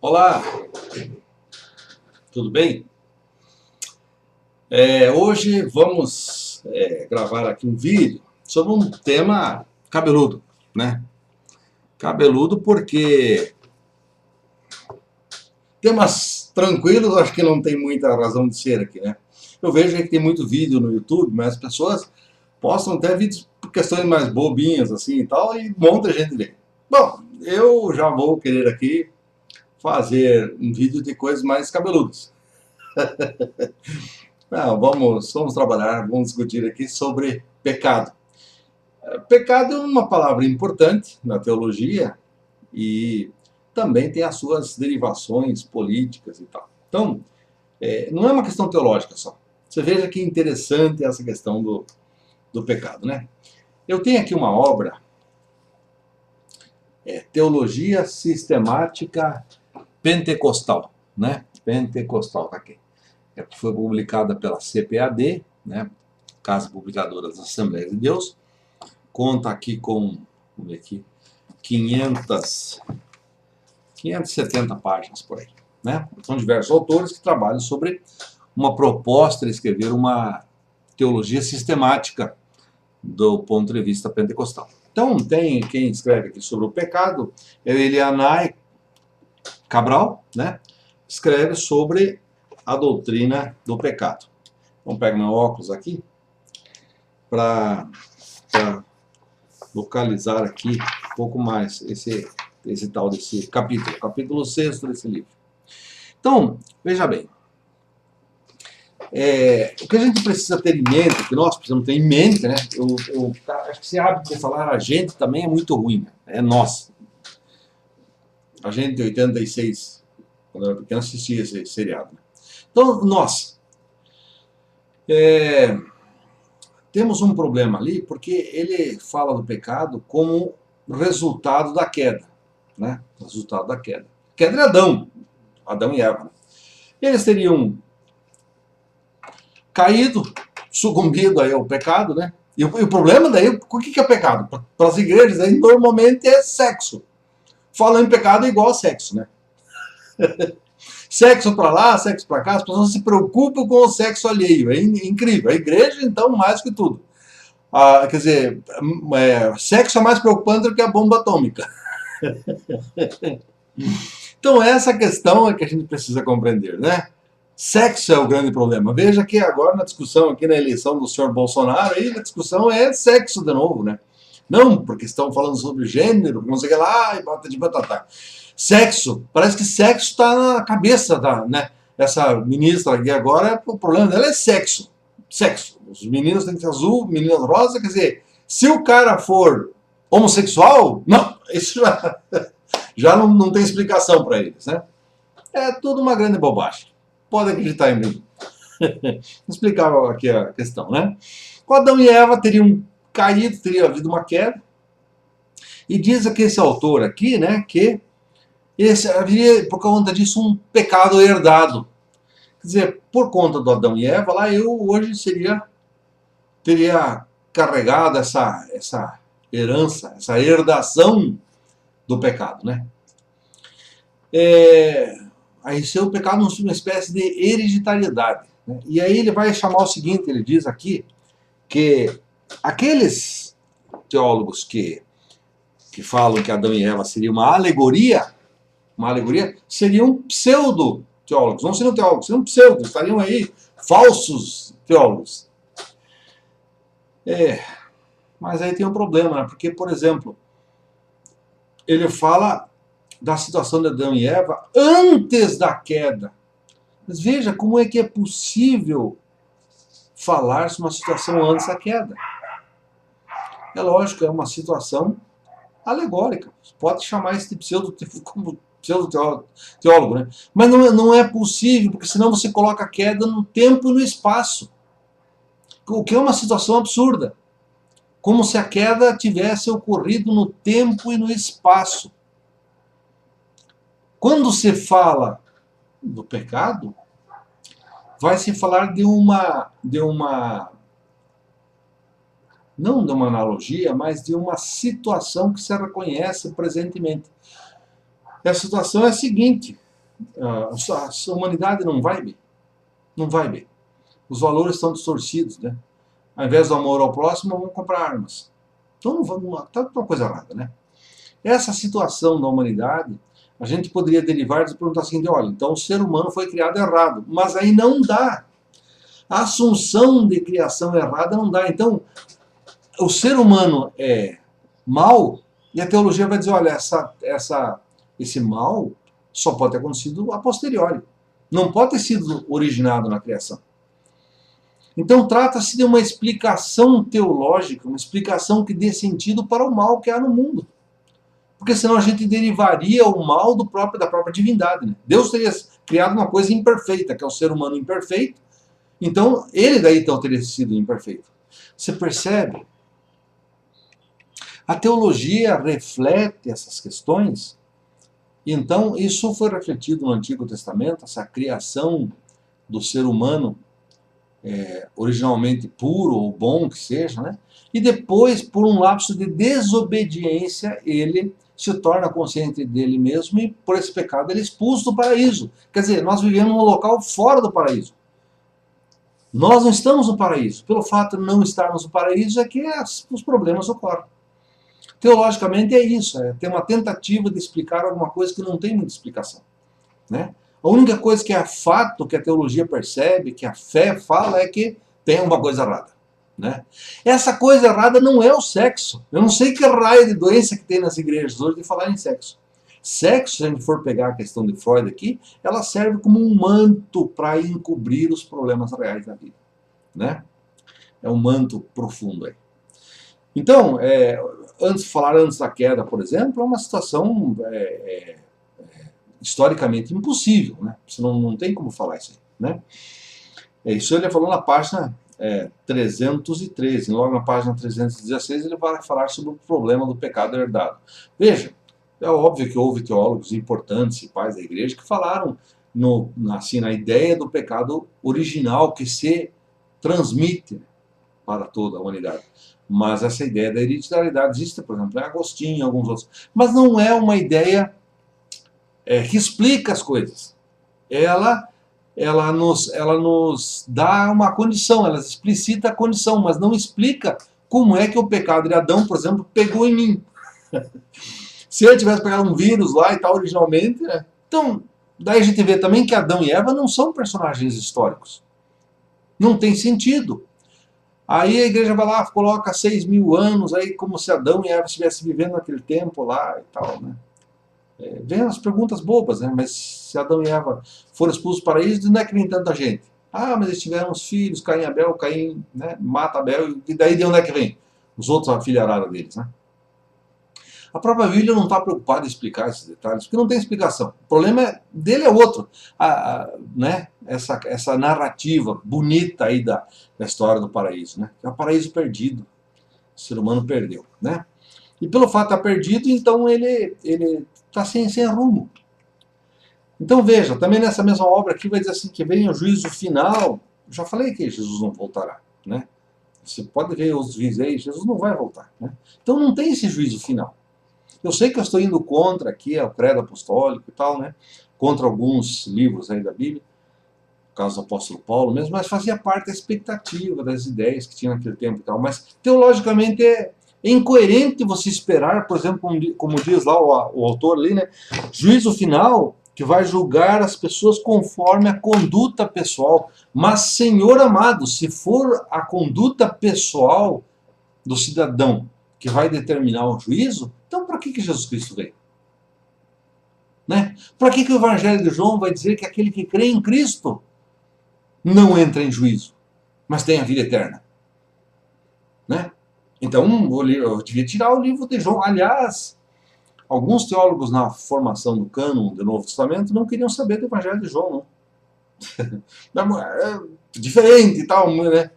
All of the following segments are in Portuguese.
Olá, tudo bem? Hoje vamos gravar aqui um vídeo sobre um tema cabeludo, né? Cabeludo porque temas tranquilos acho que não tem muita razão de ser aqui, né? Eu vejo que tem muito vídeo no YouTube, mas as pessoas postam até vídeos por questões mais bobinhas assim e tal, e muita gente vê. Bom, eu já vou querer aqui fazer um vídeo de coisas mais cabeludas. Não, vamos trabalhar, vamos discutir aqui sobre pecado. Pecado é uma palavra importante na teologia e também tem as suas derivações políticas e tal. Então, não é uma questão teológica só. Você veja que interessante essa questão do pecado, né? Eu tenho aqui uma obra, Teologia Sistemática Pentecostal, né? Pentecostal, tá aqui. Foi publicada pela CPAD, né? Casa Publicadora das Assembleias de Deus. Conta aqui com, vamos ver aqui, 570 páginas por aí, né? São diversos autores que trabalham sobre uma proposta de escrever uma teologia sistemática do ponto de vista pentecostal. Então, tem quem escreve aqui sobre o pecado, é Elianai Cabral, né? Escreve sobre a doutrina do pecado. Vamos pegar meu óculos aqui para localizar aqui um pouco mais esse tal desse capítulo 6 desse livro. Então, veja bem, o que a gente precisa ter em mente, o que nós precisamos ter em mente, né? Acho que esse hábito de falar a gente também é muito ruim, né? É nós. A gente de 86, quando eu era pequeno, assistia esse seriado, né? Então, nós temos um problema ali, porque ele fala do pecado como resultado da queda, né? Resultado da queda. Queda é Adão e Eva, né? Eles teriam caído, sucumbido aí ao pecado, né? E o problema daí, o que é pecado? Para as igrejas, aí, normalmente é sexo. Falando em pecado é igual a sexo, né? Sexo para lá, sexo para cá, as pessoas se preocupam com o sexo alheio. É incrível. A igreja, então, mais que tudo. Quer dizer, sexo é mais preocupante do que a bomba atômica. Então, essa questão é que a gente precisa compreender, né? Sexo é o grande problema. Veja que agora na discussão aqui na eleição do senhor Bolsonaro, aí a discussão é sexo de novo, né? Não, porque estão falando sobre gênero, não sei o que lá, e bata de batata. Sexo, parece que sexo está na cabeça né? Essa ministra aqui agora, o problema dela é sexo. Sexo. Os meninos têm que ser azul, meninas rosa, quer dizer, se o cara for homossexual, não, isso já não tem explicação para eles, né? É tudo uma grande bobagem. Pode acreditar em mim. Explicava aqui a questão, né? O Adão e Eva teriam caído, teria havido uma queda. E diz aqui esse autor aqui, né, que haveria, por conta disso, um pecado herdado. Quer dizer, por conta do Adão e Eva, lá eu hoje teria carregado essa herança, essa herdação do pecado, né? Aí seu pecado é uma espécie de hereditariedade, né? E aí ele vai chamar o seguinte, ele diz aqui, que aqueles teólogos que falam que Adão e Eva seria uma alegoria, seriam pseudo-teólogos, não seriam teólogos, seriam pseudos, estariam aí falsos teólogos. Mas aí tem um problema, né? Porque, por exemplo, ele fala da situação de Adão e Eva antes da queda. Mas veja como é que é possível falar sobre uma situação antes da queda. É lógico, é uma situação alegórica. Pode chamar esse como pseudo-teólogo, né? Mas não é possível, porque senão você coloca a queda no tempo e no espaço. O que é uma situação absurda. Como se a queda tivesse ocorrido no tempo e no espaço. Quando se fala do pecado, vai se falar não de uma analogia, mas de uma situação que se reconhece presentemente. E a situação é a seguinte, A humanidade não vai bem. Não vai bem. Os valores estão distorcidos, né? Ao invés do amor ao próximo, vamos comprar armas. Então não vamos, tá uma coisa errada, né? Essa situação da humanidade, a gente poderia derivar de perguntar assim, olha, então o ser humano foi criado errado, mas aí não dá. A assunção de criação errada não dá. Então, o ser humano é mal, e a teologia vai dizer, olha, esse mal só pode ter acontecido a posteriori. Não pode ter sido originado na criação. Então trata-se de uma explicação teológica, uma explicação que dê sentido para o mal que há no mundo. Porque senão a gente derivaria o mal da própria divindade. Né? Deus teria criado uma coisa imperfeita, que é o ser humano imperfeito, então ele daí então teria sido imperfeito. Você percebe? A teologia reflete essas questões, e então isso foi refletido no Antigo Testamento, essa criação do ser humano, originalmente puro ou bom que seja, né? E depois, por um lapso de desobediência, ele se torna consciente dele mesmo e por esse pecado ele é expulso do paraíso. Quer dizer, nós vivemos num local fora do paraíso. Nós não estamos no paraíso. Pelo fato de não estarmos no paraíso é que os problemas ocorrem. Teologicamente é isso, tem uma tentativa de explicar alguma coisa que não tem muita explicação, né? A única coisa que é fato, que a teologia percebe, que a fé fala, é que tem uma coisa errada, né? Essa coisa errada não é o sexo. Eu não sei que raio de doença que tem nas igrejas hoje de falar em sexo. Sexo, se a gente for pegar a questão de Freud aqui, ela serve como um manto para encobrir os problemas reais da vida, né? É um manto profundo aí. Então, falar antes da queda, por exemplo, é uma situação historicamente impossível, né? Você não tem como falar isso aí, né? Isso ele falou na página 313, logo na página 316 ele vai falar sobre o problema do pecado herdado. Veja, é óbvio que houve teólogos importantes e pais da igreja que falaram na ideia do pecado original que se transmite para toda a humanidade. Mas essa ideia da hereditariedade existe, por exemplo, em Agostinho e alguns outros. Mas não é uma ideia que explica as coisas. Ela nos dá uma condição, ela explicita a condição, mas não explica como é que o pecado de Adão, por exemplo, pegou em mim. Se ele tivesse pegado um vírus lá e tal, originalmente, né? Então, daí a gente vê também que Adão e Eva não são personagens históricos. Não tem sentido. Aí a igreja vai lá, coloca 6.000 anos, aí como se Adão e Eva estivessem vivendo naquele tempo lá e tal, né? Vem as perguntas bobas, né? Mas se Adão e Eva foram expulsos do paraíso, de onde é que vem tanta gente? Ah, mas eles tiveram os filhos, Caim e Abel, Caim, né, mata Abel, e daí de onde é que vem? Os outros, a filharada deles, né? A própria Bíblia não está preocupada em explicar esses detalhes, porque não tem explicação. O problema dele é outro. Né? Essa narrativa bonita aí da história do paraíso, né? É o paraíso perdido. O ser humano perdeu, né? E pelo fato de estar perdido, então ele está sem rumo. Então veja, também nessa mesma obra aqui vai dizer assim, que vem o juízo final. Já falei que Jesus não voltará, né? Você pode ver os juízes aí, Jesus não vai voltar, né? Então não tem esse juízo final. Eu sei que eu estou indo contra aqui o credo apostólico e tal, né? Contra alguns livros aí da Bíblia, no caso do apóstolo Paulo mesmo, mas fazia parte da expectativa, das ideias que tinha naquele tempo e tal. Mas teologicamente é incoerente você esperar, por exemplo, como diz lá o autor ali, né? Juízo final que vai julgar as pessoas conforme a conduta pessoal. Mas, Senhor amado, se for a conduta pessoal do cidadão que vai determinar o juízo, então para que Jesus Cristo veio? Né? Para que o Evangelho de João vai dizer que aquele que crê em Cristo não entra em juízo, mas tem a vida eterna? Né? Então, eu devia tirar o livro de João. Aliás, alguns teólogos na formação do cânon do Novo Testamento não queriam saber do Evangelho de João, não. É diferente e tal, né?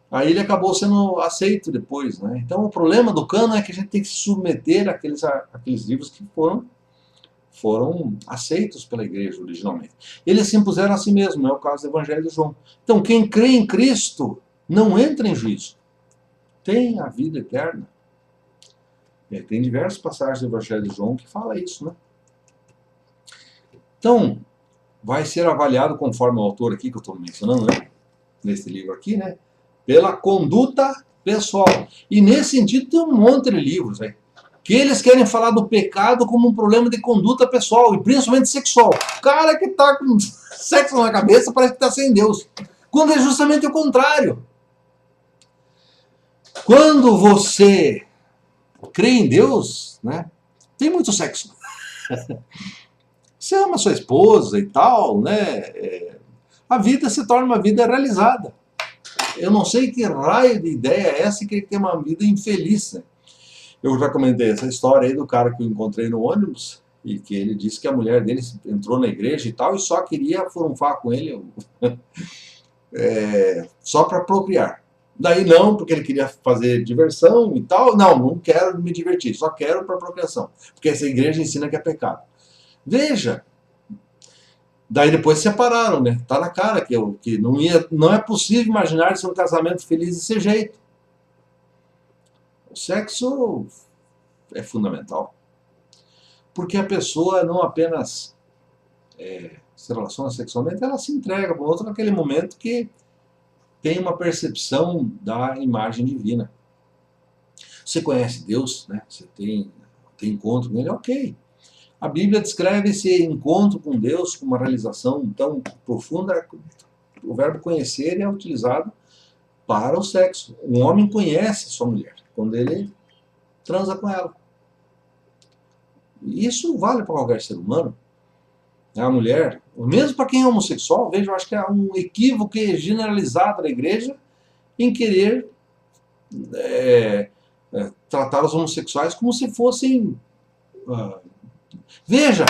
Aí ele acabou sendo aceito depois, né? Então o problema do cânon é que a gente tem que se submeter àqueles livros que foram aceitos pela igreja originalmente. Eles se impuseram a si mesmos, é o caso do Evangelho de João. Então quem crê em Cristo não entra em juízo, tem a vida eterna. Tem diversas passagens do Evangelho de João que fala isso, né? Então, vai ser avaliado, conforme o autor aqui que eu estou mencionando, né, nesse livro aqui, né, pela conduta pessoal. E nesse sentido tem um monte de livros aí, que eles querem falar do pecado como um problema de conduta pessoal, e principalmente sexual. O cara que está com sexo na cabeça parece que está sem Deus, quando é justamente o contrário. Quando você crê em Deus, né, tem muito sexo. Você ama sua esposa e tal, né, a vida se torna uma vida realizada. Eu não sei que raio de ideia é essa que ele tem uma vida infeliz, né? Eu já comentei essa história aí do cara que eu encontrei no ônibus e que ele disse que a mulher dele entrou na igreja e tal e só queria furunfar com ele só para procriar. Daí não, porque ele queria fazer diversão e tal. Não, não quero me divertir, só quero para procriação. Porque essa igreja ensina que é pecado. Veja, daí depois se separaram, né? Tá na cara que não é possível imaginar ser um casamento feliz desse jeito. O sexo é fundamental. Porque a pessoa não apenas se relaciona sexualmente, ela se entrega para o outro naquele momento que tem uma percepção da imagem divina. Você conhece Deus, né? Você tem encontro com Ele, ok. A Bíblia descreve esse encontro com Deus com uma realização tão profunda. O verbo conhecer é utilizado para o sexo. Um homem conhece sua mulher quando ele transa com ela. E isso vale para qualquer ser humano. A mulher, mesmo para quem é homossexual, veja, eu acho que é um equívoco generalizado da igreja em querer tratar os homossexuais como se fossem... Veja,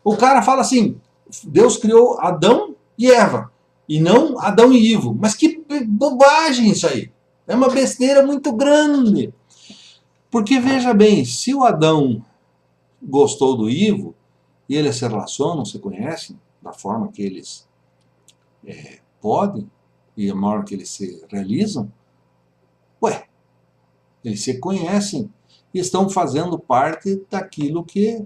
o cara fala assim, Deus criou Adão e Eva, e não Adão e Ivo. Mas que bobagem isso aí. É uma besteira muito grande. Porque veja bem, se o Adão gostou do Ivo, e eles se relacionam, se conhecem, da forma que eles podem, e a maior que eles se realizam, eles se conhecem e estão fazendo parte daquilo que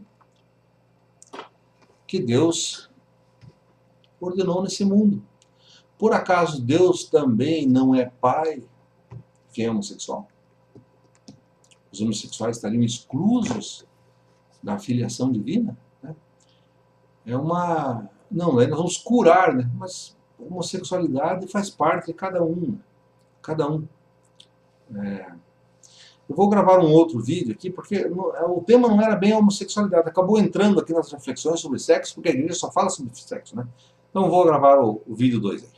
Deus ordenou nesse mundo. Por acaso Deus também não é pai de quem é homossexual? Os homossexuais estariam exclusos da filiação divina? Né? Não, nós vamos curar, né? Mas a homossexualidade faz parte de cada um. Cada um. Eu vou gravar um outro vídeo aqui, porque o tema não era bem a homossexualidade. Acabou entrando aqui nas reflexões sobre sexo, porque a igreja só fala sobre sexo, né? Então eu vou gravar o vídeo 2 aí.